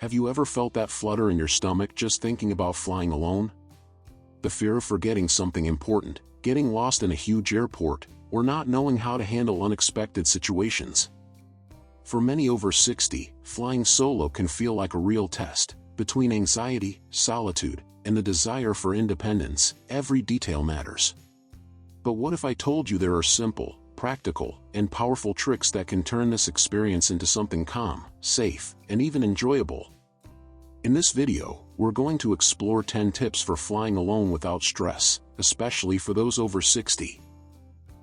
Have you ever felt that flutter in your stomach just thinking about flying alone? The fear of forgetting something important, getting lost in a huge airport, or not knowing how to handle unexpected situations. For many over 60, flying solo can feel like a real test. Between anxiety, solitude, and the desire for independence, every detail matters. But what if I told you there are simple, practical, and powerful tricks that can turn this experience into something calm, safe, and even enjoyable? In this video, we're going to explore 10 tips for flying alone without stress, especially for those over 60.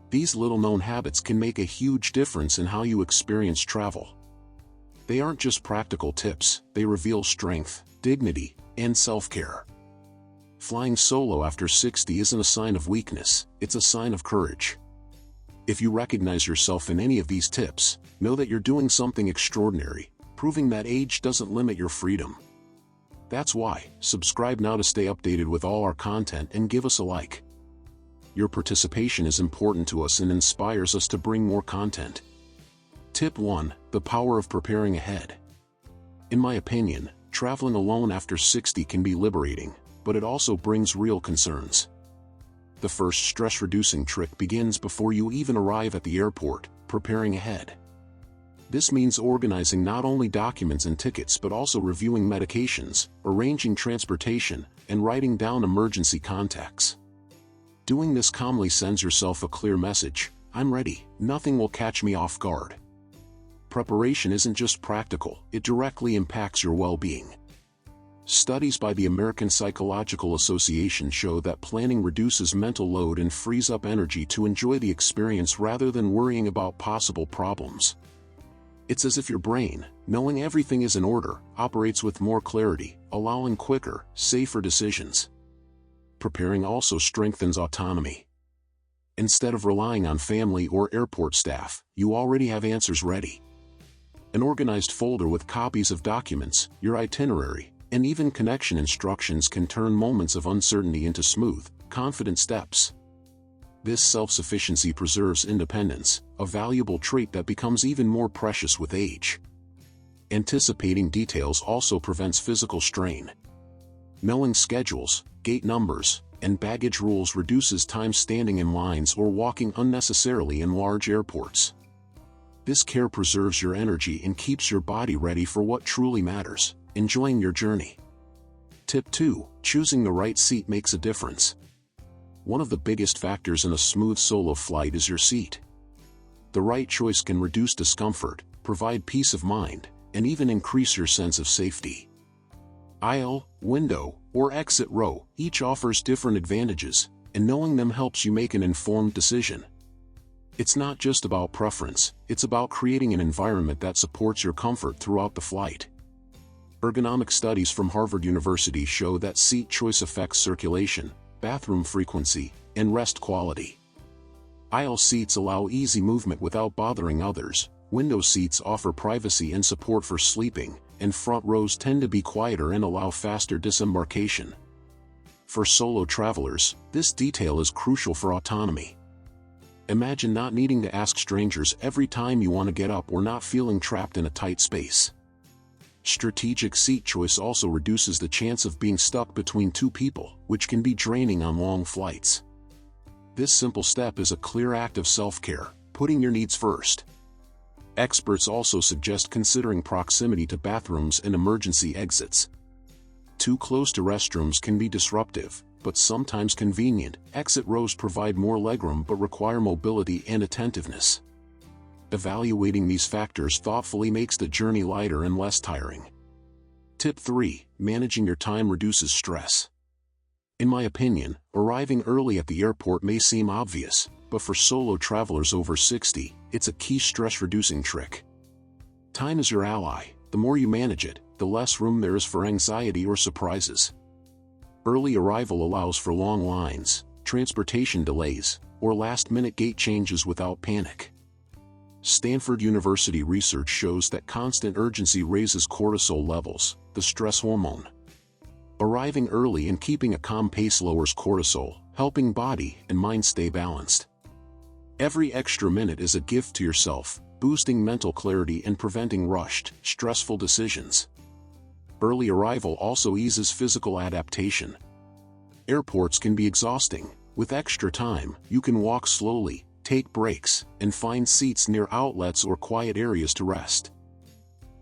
These little-known habits can make a huge difference in how you experience travel. They aren't just practical tips, they reveal strength, dignity, and self-care. Flying solo after 60 isn't a sign of weakness, it's a sign of courage. If you recognize yourself in any of these tips, know that you're doing something extraordinary, proving that age doesn't limit your freedom. That's why, subscribe now to stay updated with all our content and give us a like. Your participation is important to us and inspires us to bring more content. Tip 1. The power of preparing ahead. In my opinion, traveling alone after 60 can be liberating, but it also brings real concerns. The first stress-reducing trick begins before you even arrive at the airport: preparing ahead. This means organizing not only documents and tickets but also reviewing medications, arranging transportation, and writing down emergency contacts. Doing this calmly sends yourself a clear message: I'm ready, nothing will catch me off guard. Preparation isn't just practical, it directly impacts your well-being. Studies by the American Psychological Association show that planning reduces mental load and frees up energy to enjoy the experience rather than worrying about possible problems. It's as if your brain, knowing everything is in order, operates with more clarity, allowing quicker, safer decisions. Preparing also strengthens autonomy. Instead of relying on family or airport staff, you already have answers ready. An organized folder with copies of documents, your itinerary, and even connection instructions can turn moments of uncertainty into smooth, confident steps. This self-sufficiency preserves independence, a valuable trait that becomes even more precious with age. Anticipating details also prevents physical strain. Knowing schedules, gate numbers, and baggage rules reduces time standing in lines or walking unnecessarily in large airports. This care preserves your energy and keeps your body ready for what truly matters: enjoying your journey. Tip 2. Choosing the right seat makes a difference. One of the biggest factors in a smooth solo flight is your seat. The right choice can reduce discomfort, provide peace of mind, and even increase your sense of safety. Aisle, window, or exit row each offers different advantages, and knowing them helps you make an informed decision. It's not just about preference, it's about creating an environment that supports your comfort throughout the flight. Ergonomic studies from Harvard University show that seat choice affects circulation, bathroom frequency, and rest quality. Aisle seats allow easy movement without bothering others, window seats offer privacy and support for sleeping, and front rows tend to be quieter and allow faster disembarkation. For solo travelers, this detail is crucial for autonomy. Imagine not needing to ask strangers every time you want to get up or not feeling trapped in a tight space. Strategic seat choice also reduces the chance of being stuck between two people, which can be draining on long flights. This simple step is a clear act of self-care, putting your needs first. Experts also suggest considering proximity to bathrooms and emergency exits. Too close to restrooms can be disruptive, but sometimes convenient. Exit rows provide more legroom but require mobility and attentiveness. Evaluating these factors thoughtfully makes the journey lighter and less tiring. Tip 3. Managing your time reduces stress. In my opinion, arriving early at the airport may seem obvious, but for solo travelers over 60, it's a key stress-reducing trick. Time is your ally. The more you manage it, the less room there is for anxiety or surprises. Early arrival allows for long lines, transportation delays, or last-minute gate changes without panic. Stanford University research shows that constant urgency raises cortisol levels, the stress hormone. Arriving early and keeping a calm pace lowers cortisol, helping body and mind stay balanced. Every extra minute is a gift to yourself, boosting mental clarity and preventing rushed, stressful decisions. Early arrival also eases physical adaptation. Airports can be exhausting. With extra time, you can walk slowly, take breaks, and find seats near outlets or quiet areas to rest.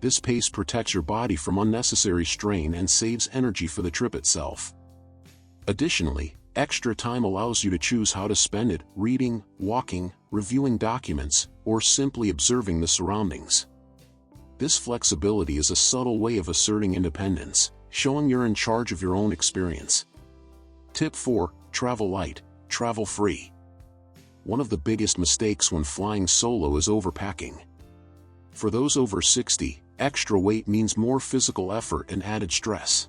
This pace protects your body from unnecessary strain and saves energy for the trip itself. Additionally, extra time allows you to choose how to spend it, reading, walking, reviewing documents, or simply observing the surroundings. This flexibility is a subtle way of asserting independence, showing you're in charge of your own experience. Tip 4. Travel light, travel free. One of the biggest mistakes when flying solo is overpacking. For those over 60, extra weight means more physical effort and added stress.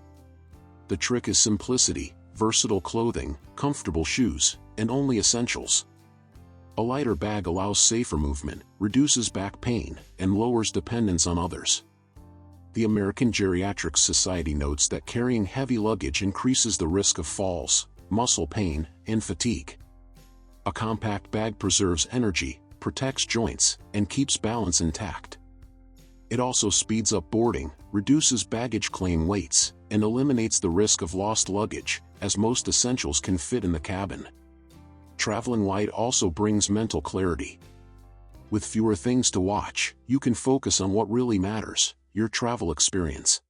The trick is simplicity, versatile clothing, comfortable shoes, and only essentials. A lighter bag allows safer movement, reduces back pain, and lowers dependence on others. The American Geriatrics Society notes that carrying heavy luggage increases the risk of falls, muscle pain, and fatigue. A compact bag preserves energy, protects joints, and keeps balance intact. It also speeds up boarding, reduces baggage claim waits, and eliminates the risk of lost luggage, as most essentials can fit in the cabin. Traveling light also brings mental clarity. With fewer things to watch, you can focus on what really matters, your travel experience.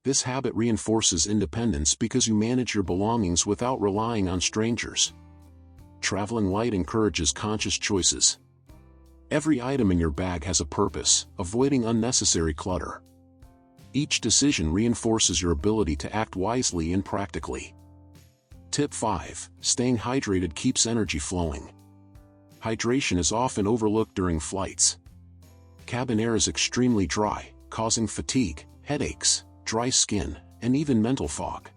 This habit reinforces independence because you manage your belongings without relying on strangers. Traveling light encourages conscious choices. Every item in your bag has a purpose, avoiding unnecessary clutter. Each decision reinforces your ability to act wisely and practically. Tip 5. Staying hydrated keeps energy flowing. Hydration is often overlooked during flights. Cabin air is extremely dry, causing fatigue, headaches, dry skin, and even mental fog.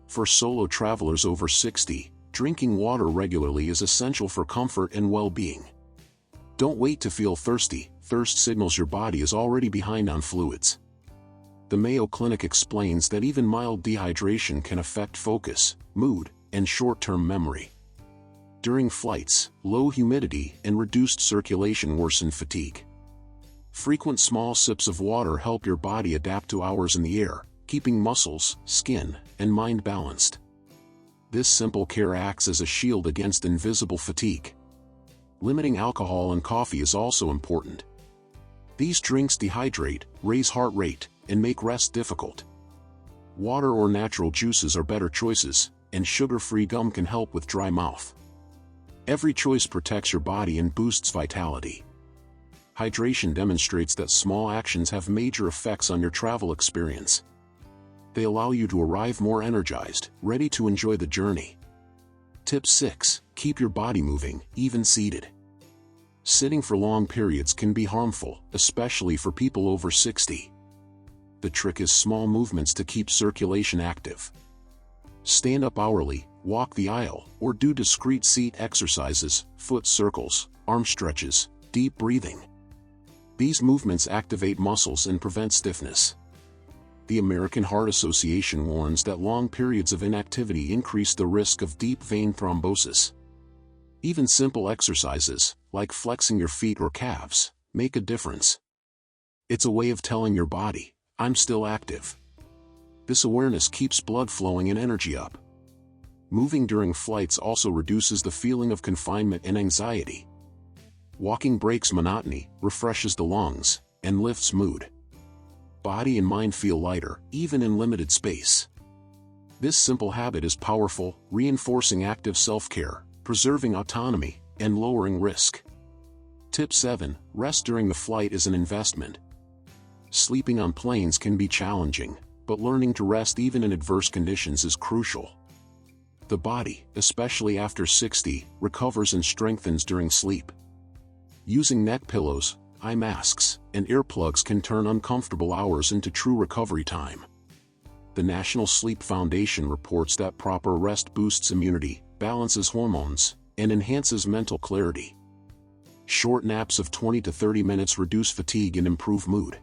For solo travelers over 60, drinking water regularly is essential for comfort and well-being. Don't wait to feel thirsty. Thirst signals your body is already behind on fluids. The Mayo Clinic explains that even mild dehydration can affect focus, mood, and short-term memory. During flights, low humidity and reduced circulation worsen fatigue. Frequent small sips of water help your body adapt to hours in the air, keeping muscles, skin, and mind balanced. This simple care acts as a shield against invisible fatigue. Limiting alcohol and coffee is also important. These drinks dehydrate, raise heart rate, and make rest difficult. Water or natural juices are better choices, and sugar-free gum can help with dry mouth. Every choice protects your body and boosts vitality. Hydration demonstrates that small actions have major effects on your travel experience. They allow you to arrive more energized, ready to enjoy the journey. Tip 6. Keep your body moving, even seated. Sitting for long periods can be harmful, especially for people over 60. The trick is small movements to keep circulation active. Stand up hourly, walk the aisle, or do discrete seat exercises, foot circles, arm stretches, deep breathing. These movements activate muscles and prevent stiffness. The American Heart Association warns that long periods of inactivity increase the risk of deep vein thrombosis. Even simple exercises, like flexing your feet or calves, make a difference. It's a way of telling your body, I'm still active. This awareness keeps blood flowing and energy up. Moving during flights also reduces the feeling of confinement and anxiety. Walking breaks monotony, refreshes the lungs, and lifts mood. Body and mind feel lighter, even in limited space. This simple habit is powerful, reinforcing active self-care, preserving autonomy, and lowering risk. Tip 7. Rest during the flight is an investment. Sleeping on planes can be challenging, but learning to rest even in adverse conditions is crucial. The body, especially after 60, recovers and strengthens during sleep. Using neck pillows, eye masks, and earplugs can turn uncomfortable hours into true recovery time. The National Sleep Foundation reports that proper rest boosts immunity, balances hormones, and enhances mental clarity. Short naps of 20 to 30 minutes reduce fatigue and improve mood.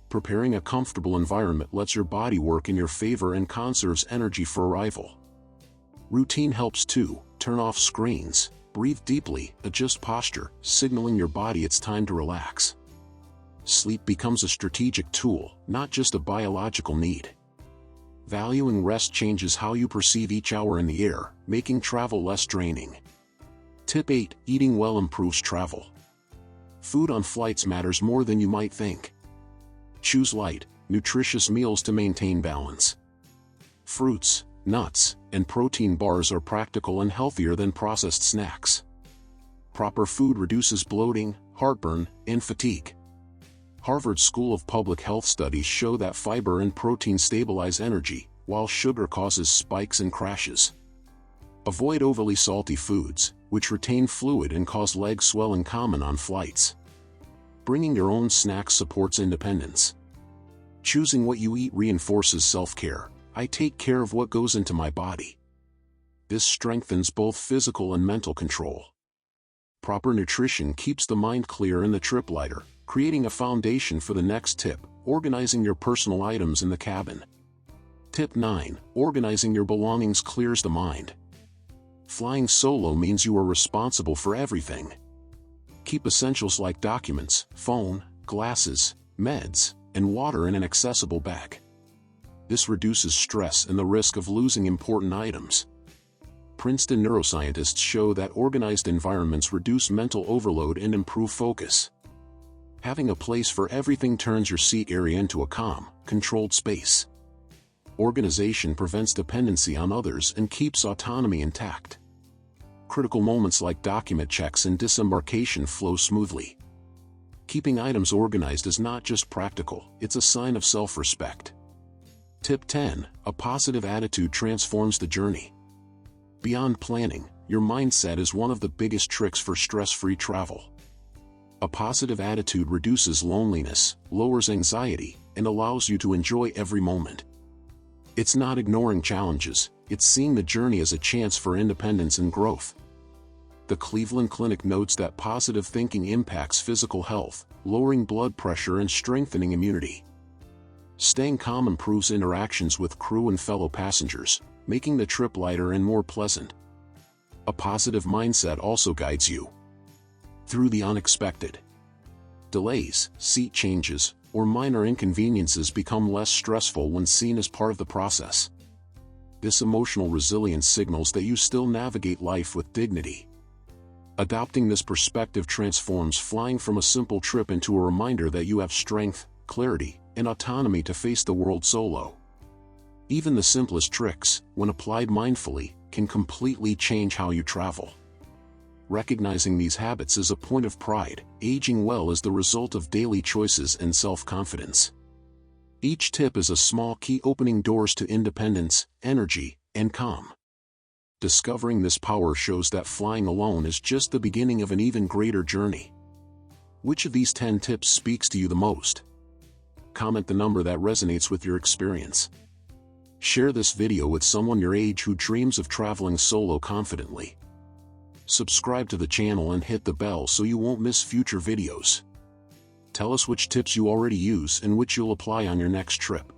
Preparing a comfortable environment lets your body work in your favor and conserves energy for arrival. Routine helps too. Turn off screens, breathe deeply, adjust posture, signaling your body it's time to relax. sleep becomes a strategic tool, not just a biological need. Valuing rest changes how you perceive each hour in the air, making travel less draining. Tip 8. Eating well improves travel. Food on flights matters more than you might think. Choose light, nutritious meals to maintain balance. Fruits, nuts, and protein bars are practical and healthier than processed snacks. Proper food reduces bloating, heartburn, and fatigue. Harvard School of Public Health studies show that fiber and protein stabilize energy, while sugar causes spikes and crashes. Avoid overly salty foods, which retain fluid and cause leg swelling, common on flights. Bringing your own snacks supports independence. Choosing what you eat reinforces self-care. I take care of what goes into my body. This strengthens both physical and mental control. Proper nutrition keeps the mind clear and the trip lighter, creating a foundation for the next tip: organizing your personal items in the cabin. Tip 9. Organizing your belongings clears the mind. Flying solo means you are responsible for everything. Keep essentials like documents, phone, glasses, meds, and water in an accessible bag. This reduces stress and the risk of losing important items. Princeton neuroscientists show that organized environments reduce mental overload and improve focus. Having a place for everything turns your seat area into a calm, controlled space. Organization prevents dependency on others and keeps autonomy intact. Critical moments like document checks and disembarkation flow smoothly. Keeping items organized is not just practical, it's a sign of self-respect. Tip 10. A positive attitude transforms the journey. Beyond planning, your mindset is one of the biggest tricks for stress-free travel. A positive attitude reduces loneliness, lowers anxiety, and allows you to enjoy every moment. It's not ignoring challenges, it's seeing the journey as a chance for independence and growth. The Cleveland Clinic notes that positive thinking impacts physical health, lowering blood pressure and strengthening immunity. Staying calm improves interactions with crew and fellow passengers, making the trip lighter and more pleasant. A positive mindset also guides you through the unexpected. Delays, seat changes, or minor inconveniences become less stressful when seen as part of the process. This emotional resilience signals that you still navigate life with dignity. Adopting this perspective transforms flying from a simple trip into a reminder that you have strength, clarity, and autonomy to face the world solo. Even the simplest tricks, when applied mindfully, can completely change how you travel. Recognizing these habits is a point of pride. Aging well is the result of daily choices and self-confidence. Each tip is a small key opening doors to independence, energy, and calm. Discovering this power shows that flying alone is just the beginning of an even greater journey. Which of these 10 tips speaks to you the most? Comment the number that resonates with your experience. Share this video with someone your age who dreams of traveling solo confidently. Subscribe to the channel and hit the bell so you won't miss future videos. Tell us which tips you already use and which you'll apply on your next trip.